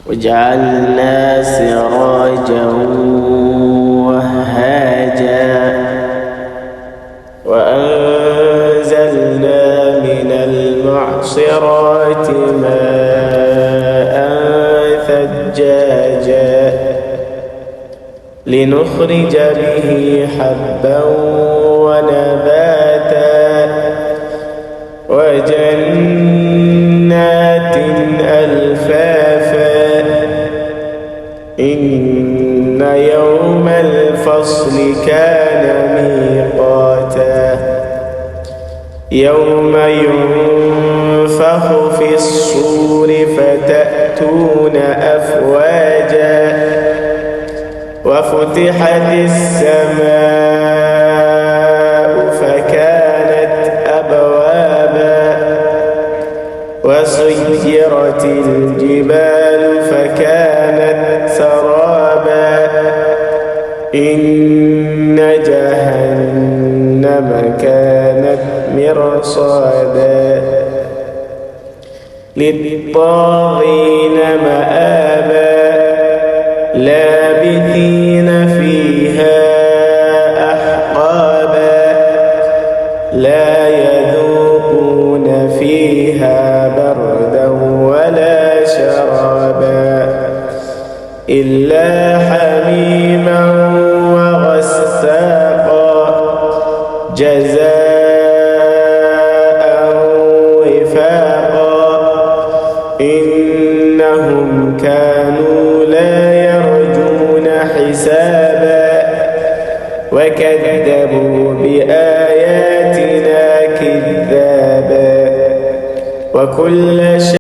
وجعلنا سراجا وهاجا وأنزلنا من المعصرات ماء ثجاجا لنخرج به حبا ونباتا وجنات ألفافا إن يوم الفصل كان ميقاتا يوم ينفخ في الصور فتأتون أفواجا وفتحت السماء فكانت أبوابا وسيرت الجبال فكانت سرابا إن جهنم كانت مرصادا للطاغين مآبا لابثين فيها أحقابا لا يذوقون فيها بردا ولا شرابا إلا حميما وغساقا جزاء وفاقا إنهم كانوا لا يرجون حسابا وكذبوا بآياتنا كذابا وكل شيء